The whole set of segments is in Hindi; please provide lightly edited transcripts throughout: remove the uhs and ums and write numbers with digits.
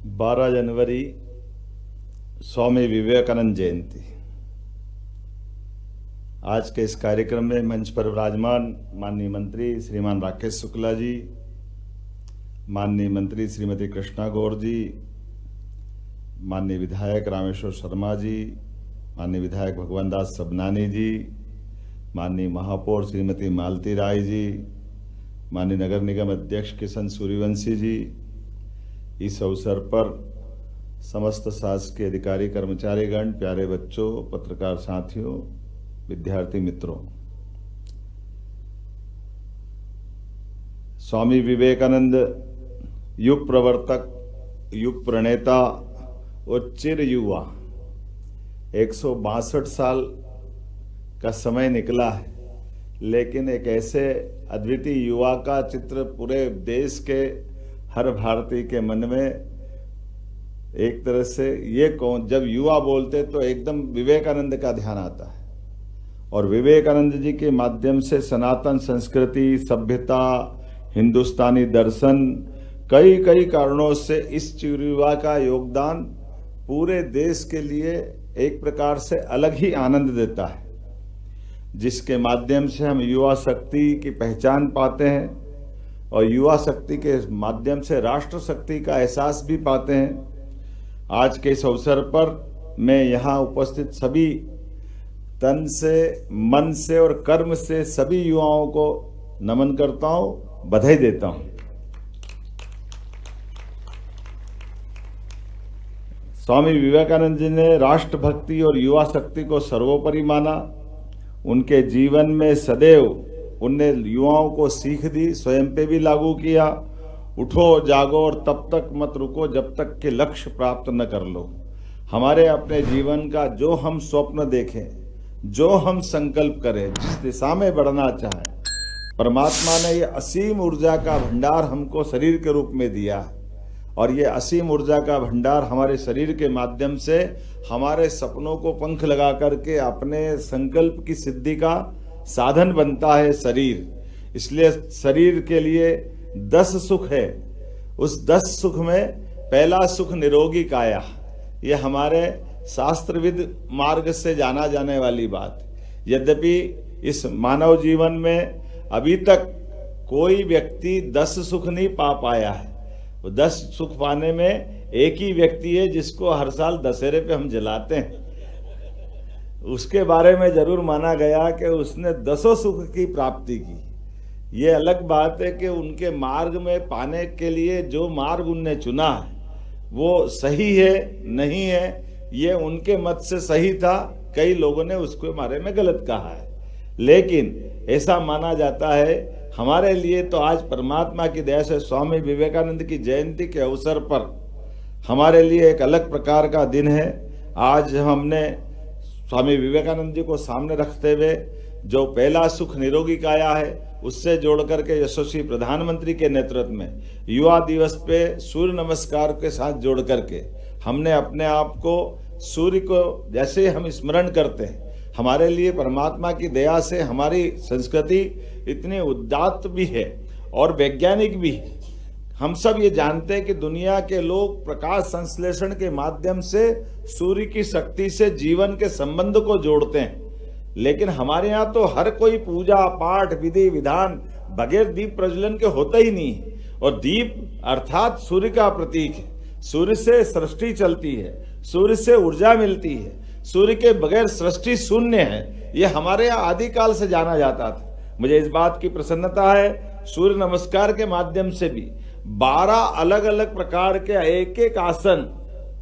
12 जनवरी स्वामी विवेकानंद जयंती। आज के इस कार्यक्रम में मंच पर विराजमान माननीय मंत्री श्रीमान राकेश शुक्ला जी, माननीय मंत्री श्रीमती कृष्णा गौर जी, माननीय विधायक रामेश्वर शर्मा जी, माननीय विधायक भगवान दास सबनानी जी, माननीय महापौर श्रीमती मालती राय जी, माननीय नगर निगम अध्यक्ष किशन सूर्यवंशी जी, इस अवसर पर समस्त शासकीय अधिकारी कर्मचारीगण, प्यारे बच्चों, पत्रकार साथियों, विद्यार्थी मित्रों, स्वामी विवेकानंद युग प्रवर्तक, युग प्रणेता और चिर युवा 162 साल का समय निकला है, लेकिन एक ऐसे अद्वितीय युवा का चित्र पूरे देश के हर भारतीय के मन में एक तरह से जब युवा बोलते तो एकदम विवेकानंद का ध्यान आता है। और विवेकानंद जी के माध्यम से सनातन संस्कृति, सभ्यता, हिंदुस्तानी दर्शन, कई कई कारणों से इस युवा का योगदान पूरे देश के लिए एक प्रकार से अलग ही आनंद देता है, जिसके माध्यम से हम युवा शक्ति की पहचान पाते हैं और युवा शक्ति के माध्यम से राष्ट्र शक्ति का एहसास भी पाते हैं। आज के इस अवसर पर मैं यहाँ उपस्थित सभी तन से, मन से और कर्म से सभी युवाओं को नमन करता हूँ, बधाई देता हूँ। स्वामी विवेकानंद जी ने राष्ट्रभक्ति और युवा शक्ति को सर्वोपरि माना। उनके जीवन में सदैव उनने युवाओं को सीख दी, स्वयं पे भी लागू किया। उठो जागो और तब तक मत रुको जब तक कि लक्ष्य प्राप्त न कर लो। हमारे अपने जीवन का जो हम स्वप्न देखें, जो हम संकल्प करें, जिस दिशा में बढ़ना चाहें, परमात्मा ने ये असीम ऊर्जा का भंडार हमको शरीर के रूप में दिया है और ये असीम ऊर्जा का भंडार हमारे शरीर के माध्यम से हमारे सपनों को पंख लगा करके अपने संकल्प की सिद्धि का साधन बनता है शरीर। इसलिए शरीर के लिए 10 सुख है। उस 10 सुख में पहला सुख निरोगी काया, ये हमारे शास्त्रविद मार्ग से जाना जाने वाली बात। यद्यपि इस मानव जीवन में अभी तक कोई व्यक्ति 10 सुख नहीं पा पाया है। 10 सुख पाने में एक ही व्यक्ति है जिसको हर साल दशहरे पे हम जलाते हैं। उसके बारे में जरूर माना गया कि उसने 10 सुख की प्राप्ति की। ये अलग बात है कि उनके मार्ग में पाने के लिए जो मार्ग उनने चुना है वो सही है नहीं है, ये उनके मत से सही था। कई लोगों ने उसके बारे में गलत कहा है, लेकिन ऐसा माना जाता है हमारे लिए तो आज परमात्मा की दया से स्वामी विवेकानंद की जयंती के अवसर पर हमारे लिए एक अलग प्रकार का दिन है। आज हमने स्वामी विवेकानंद जी को सामने रखते हुए जो पहला सुख निरोगी काया है उससे जोड़ करके यशस्वी प्रधानमंत्री के नेतृत्व में युवा दिवस पे सूर्य नमस्कार के साथ जोड़ करके हमने अपने आप को सूर्य को जैसे हम स्मरण करते हैं, हमारे लिए परमात्मा की दया से हमारी संस्कृति इतनी उदात्त भी है और वैज्ञानिक भी है। हम सब ये जानते हैं कि दुनिया के लोग प्रकाश संश्लेषण के माध्यम से सूर्य की शक्ति से जीवन के संबंध को जोड़ते हैं, लेकिन हमारे यहाँ तो हर कोई पूजा पाठ विधि विधान बगैर दीप प्रज्वलन के होता ही नहीं है। और दीप अर्थात सूर्य का प्रतीक है। सूर्य से सृष्टि चलती है, सूर्य से ऊर्जा मिलती है, सूर्य के बगैर सृष्टि शून्य है। ये हमारे यहाँ आदिकाल से जाना जाता था। मुझे इस बात की प्रसन्नता है, सूर्य नमस्कार के माध्यम से भी 12 अलग अलग प्रकार के एक एक आसन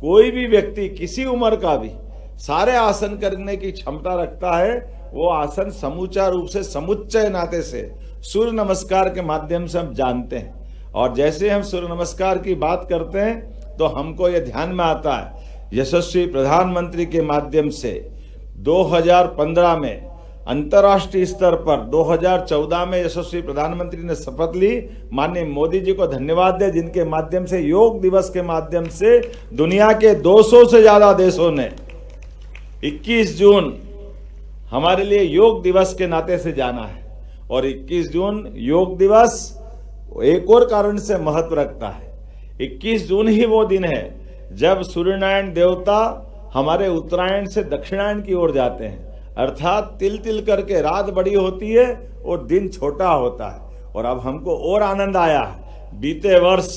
कोई भी व्यक्ति किसी उम्र का भी सारे आसन करने की क्षमता रखता है। वो आसन समूचा रूप से समुच्चय नाते से सूर्य नमस्कार के माध्यम से हम जानते हैं। और जैसे हम सूर्य नमस्कार की बात करते हैं तो हमको ये ध्यान में आता है यशस्वी प्रधानमंत्री के माध्यम से 2015 में अंतर्राष्ट्रीय स्तर पर 2014 में यशस्वी प्रधानमंत्री ने शपथ ली। माननीय मोदी जी को धन्यवाद दे, जिनके माध्यम से योग दिवस के माध्यम से दुनिया के 200 से ज्यादा देशों ने 21 जून हमारे लिए योग दिवस के नाते से जाना है। और 21 जून योग दिवस एक और कारण से महत्व रखता है। 21 जून ही वो दिन है जब सूर्यनारायण देवता हमारे उत्तरायण से दक्षिणायन की ओर जाते हैं, अर्थात तिल तिल करके रात बड़ी होती है और दिन छोटा होता है। और अब हमको और आनंद आया है, बीते वर्ष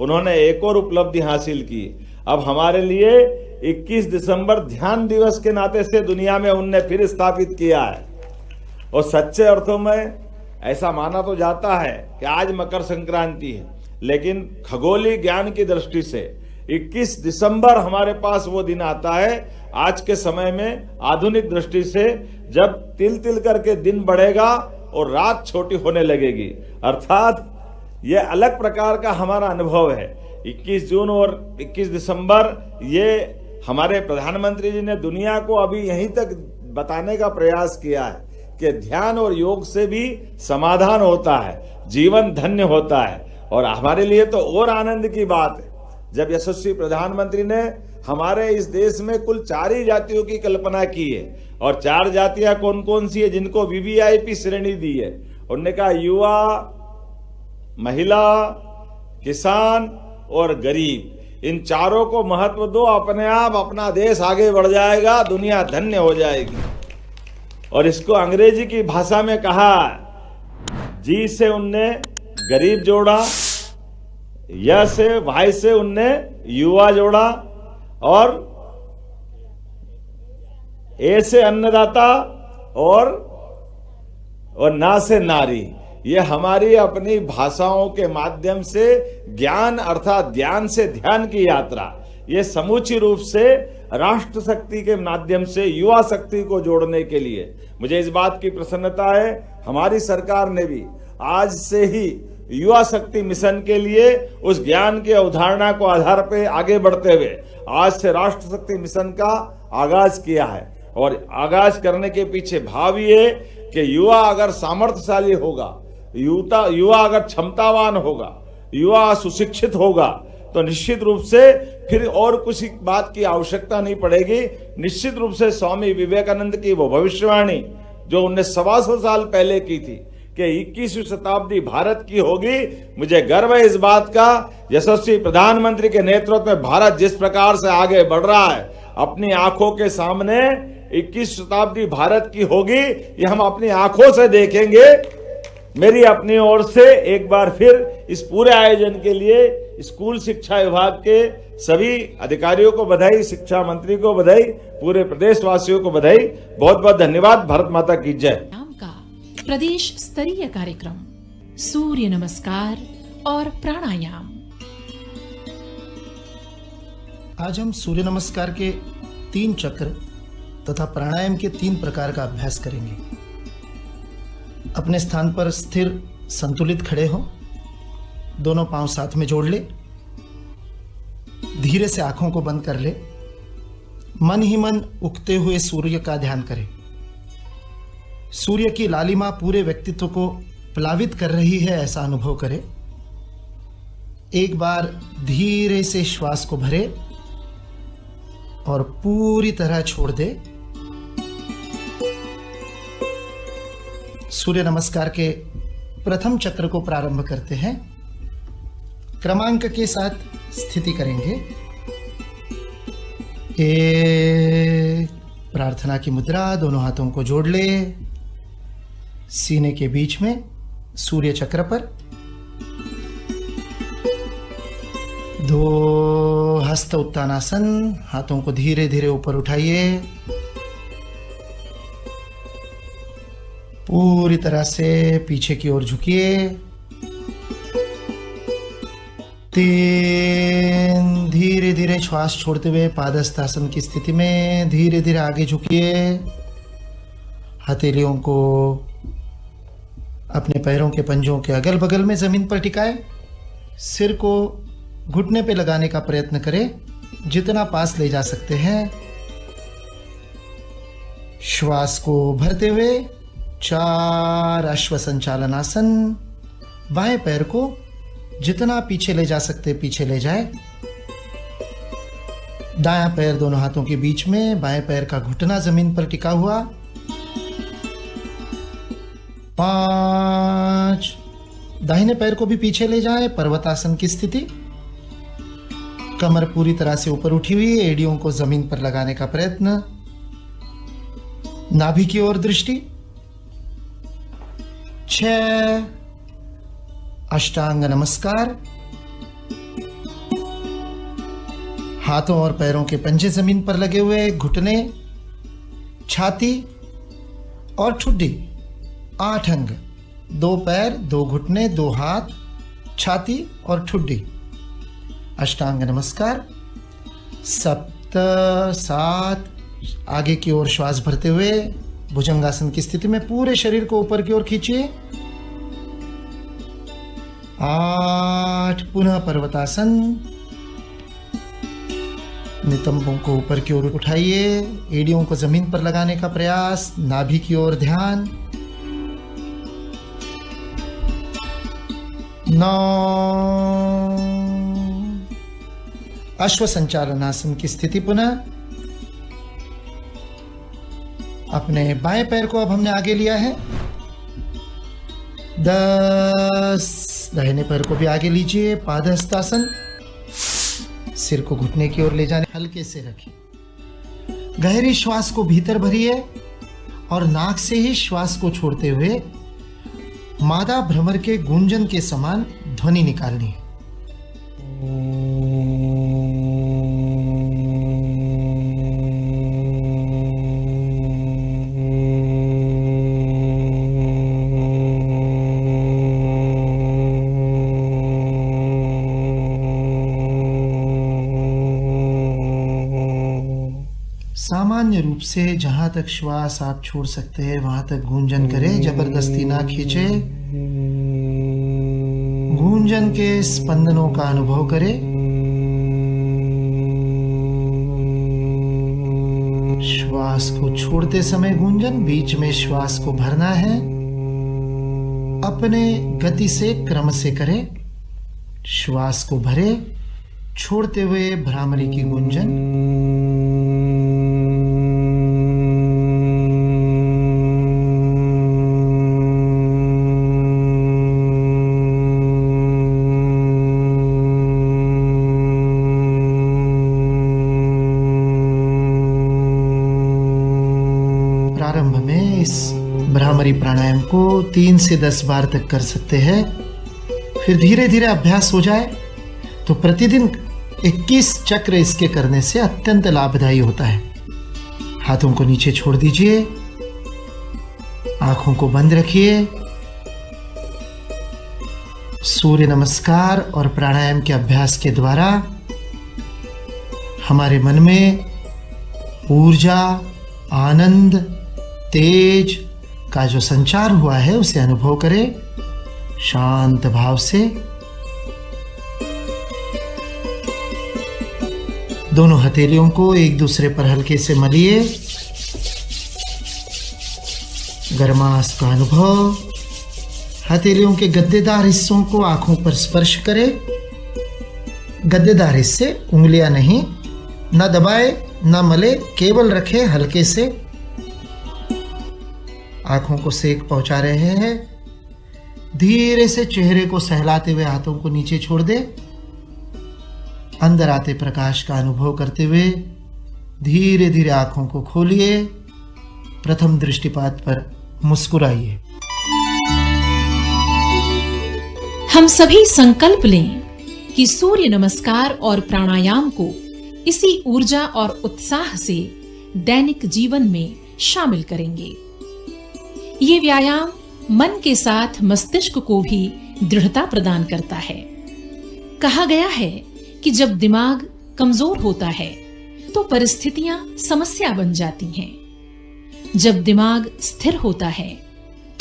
उन्होंने एक और उपलब्धि हासिल की। अब हमारे लिए 21 दिसंबर ध्यान दिवस के नाते से दुनिया में उनने फिर स्थापित किया है। और सच्चे अर्थों में ऐसा माना तो जाता है कि आज मकर संक्रांति है, लेकिन खगोलीय ज्ञान की दृष्टि से 21 दिसंबर हमारे पास वो दिन आता है आज के समय में आधुनिक दृष्टि से, जब तिल तिल करके दिन बढ़ेगा और रात छोटी होने लगेगी। अर्थात ये अलग प्रकार का हमारा अनुभव है। 21 जून और 21 दिसंबर ये हमारे प्रधानमंत्री जी ने दुनिया को अभी यहीं तक बताने का प्रयास किया है कि ध्यान और योग से भी समाधान होता है, जीवन धन्य होता है। और हमारे लिए तो और आनंद की बात है जब यशस्वी प्रधानमंत्री ने हमारे इस देश में कुल 4 ही जातियों की कल्पना की है। और 4 जातियां कौन कौन सी है जिनको वीवीआईपी श्रेणी दी है? उन्होंने कहा युवा, महिला, किसान और गरीब, इन चारों को महत्व दो, अपने आप अपना देश आगे बढ़ जाएगा, दुनिया धन्य हो जाएगी। और इसको अंग्रेजी की भाषा में कहा, जी से उनने गरीब जोड़ा, य से वाई से उनने युवा जोड़ा, और ए से अन्नदाता और ना से नारी। ये हमारी अपनी भाषाओं के माध्यम से ज्ञान अर्थात ध्यान से ध्यान की यात्रा, ये समूची रूप से राष्ट्र शक्ति के माध्यम से युवा शक्ति को जोड़ने के लिए मुझे इस बात की प्रसन्नता है। हमारी सरकार ने भी आज से ही युवा शक्ति मिशन के लिए उस ज्ञान की अवधारणा को आधार पे आगे बढ़ते हुए आज से राष्ट्र शक्ति मिशन का आगाज किया है। और आगाज करने के पीछे भाव ये कि युवा अगर सामर्थ्यशाली होगा, युवा अगर क्षमतावान होगा, युवा सुशिक्षित होगा, तो निश्चित रूप से फिर और कुछ बात की आवश्यकता नहीं पड़ेगी। निश्चित रूप से स्वामी विवेकानंद की वो भविष्यवाणी जो उन्होंने 125 साल पहले की थी कि 21वीं शताब्दी भारत की होगी, मुझे गर्व है इस बात का। यशस्वी प्रधानमंत्री के नेतृत्व में भारत जिस प्रकार से आगे बढ़ रहा है, अपनी आंखों के सामने 21 शताब्दी भारत की होगी, ये हम अपनी आंखों से देखेंगे। मेरी अपनी ओर से एक बार फिर इस पूरे आयोजन के लिए स्कूल शिक्षा विभाग के सभी अधिकारियों को बधाई, शिक्षा मंत्री को बधाई, पूरे प्रदेशवासियों को बधाई। बहुत बहुत धन्यवाद। भारत माता की जय। प्रदेश स्तरीय कार्यक्रम सूर्य नमस्कार और प्राणायाम। आज हम सूर्य नमस्कार के 3 चक्र तथा प्राणायाम के 3 प्रकार का अभ्यास करेंगे। अपने स्थान पर स्थिर संतुलित खड़े हो, दोनों पांव साथ में जोड़ ले, धीरे से आंखों को बंद कर ले, मन ही मन उगते हुए सूर्य का ध्यान करें। सूर्य की लालिमा पूरे व्यक्तित्व को प्लावित कर रही है ऐसा अनुभव करें। एक बार धीरे से श्वास को भरे और पूरी तरह छोड़ दे। सूर्य नमस्कार के प्रथम चक्र को प्रारंभ करते हैं। क्रमांक के साथ स्थिति करेंगे। 1, प्रार्थना की मुद्रा, दोनों हाथों को जोड़ ले, सीने के बीच में सूर्य चक्र पर। 2, हस्त उत्तानासन, हाथों को धीरे धीरे ऊपर उठाइए, पूरी तरह से पीछे की ओर झुकिए। 3, धीरे धीरे श्वास छोड़ते हुए पादहस्तासन की स्थिति में धीरे धीरे आगे झुकिए। हथेलियों को अपने पैरों के पंजों के अगल बगल में जमीन पर टिकाए। सिर को घुटने पे लगाने का प्रयत्न करें, जितना पास ले जा सकते हैं। श्वास को भरते हुए 4 अश्व संचालनासन। बाएं पैर को जितना पीछे ले जा सकते पीछे ले जाए। दायां पैर दोनों हाथों के बीच में, बाएं पैर का घुटना जमीन पर टिका हुआ। 5, दाहिने पैर को भी पीछे ले जाए, पर्वतासन की स्थिति। कमर पूरी तरह से ऊपर उठी हुई है, एड़ियों को जमीन पर लगाने का प्रयत्न, नाभि की ओर दृष्टि। 6 अष्टांग नमस्कार। हाथों और पैरों के पंजे जमीन पर लगे हुए, घुटने, छाती और ठुड्डी। 8 अंग, 2 पैर, 2 घुटने, 2 हाथ, छाती और ठुड्डी। अष्टांग नमस्कार। 7 आगे की ओर श्वास भरते हुए भुजंगासन की स्थिति में पूरे शरीर को ऊपर की ओर खींचिए। 8 पुनः पर्वतासन। नितंबों को ऊपर की ओर उठाइए, एड़ियों को जमीन पर लगाने का प्रयास, नाभि की ओर ध्यान। 9 अश्व संचालनासन की स्थिति। पुनः अपने बाएं पैर को अब हमने आगे लिया है। 10 दाहिने पैर को भी आगे लीजिए, पादहस्तासन। सिर को घुटने की ओर ले जाने, हल्के से रखिए। गहरी श्वास को भीतर भरिए और नाक से ही श्वास को छोड़ते हुए मादा भ्रमर के गूंजन के समान ध्वनि निकालनी है। सामान्य रूप से जहां तक श्वास आप छोड़ सकते हैं वहां तक गूंजन करें, जबरदस्ती ना खींचे। गूंजन के स्पंदनों का अनुभव करें। श्वास को छोड़ते समय गूंजन, बीच में श्वास को भरना है। अपने गति से क्रम से करें। श्वास को भरे, छोड़ते हुए भ्रामरी की गूंजन। प्रारंभ में इस भ्रामरी प्राणायाम को 3 से 10 बार तक कर सकते हैं। फिर धीरे धीरे अभ्यास हो जाए तो प्रतिदिन 21 चक्र इसके करने से अत्यंत लाभदायी होता है। हाथों को नीचे छोड़ दीजिए, आंखों को बंद रखिए। सूर्य नमस्कार और प्राणायाम के अभ्यास के द्वारा हमारे मन में ऊर्जा, आनंद, तेज का जो संचार हुआ है उसे अनुभव करें शांत भाव से। दोनों हथेलियों को एक दूसरे पर हल्के से मलिए। गर्माश का अनुभव। हथेलियों के गद्देदार हिस्सों को आंखों पर स्पर्श करें। गद्देदार हिस्से उंगलियां नहीं, न दबाए न मले, केवल रखे हल्के से। आंखों को सेक पहुंचा रहे हैं। धीरे से चेहरे को सहलाते हुए हाथों को नीचे छोड़ दे। अंदर आते प्रकाश का अनुभव करते हुए धीरे धीरे आंखों को खोलिए। प्रथम दृष्टिपात पर मुस्कुराइए। हम सभी संकल्प लें कि सूर्य नमस्कार और प्राणायाम को इसी ऊर्जा और उत्साह से दैनिक जीवन में शामिल करेंगे। ये व्यायाम मन के साथ मस्तिष्क को भी दृढ़ता प्रदान करता है। कहा गया है कि जब दिमाग कमजोर होता है तो परिस्थितियां समस्या बन जाती हैं। जब दिमाग स्थिर होता है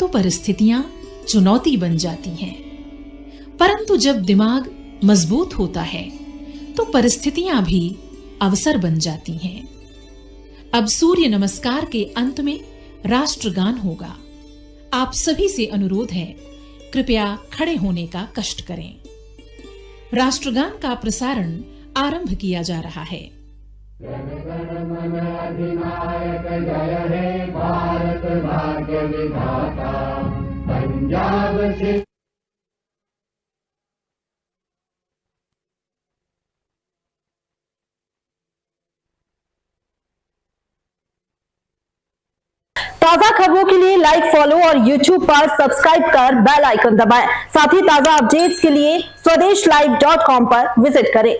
तो परिस्थितियां चुनौती बन जाती हैं। परंतु जब दिमाग मजबूत होता है तो परिस्थितियां भी अवसर बन जाती हैं। अब सूर्य नमस्कार के अंत में राष्ट्रगान होगा। आप सभी से अनुरोध है, कृपया खड़े होने का कष्ट करें। राष्ट्रगान का प्रसारण आरंभ किया जा रहा है। जन गण मन अधिनायक जय हे भारत भाग्य विधाता पंजाब से। खबरों के लिए लाइक, फॉलो और YouTube पर सब्सक्राइब कर बेल आइकन दबाएं। साथ ही ताजा अपडेट्स के लिए स्वदेशलाइव.com पर विजिट करें।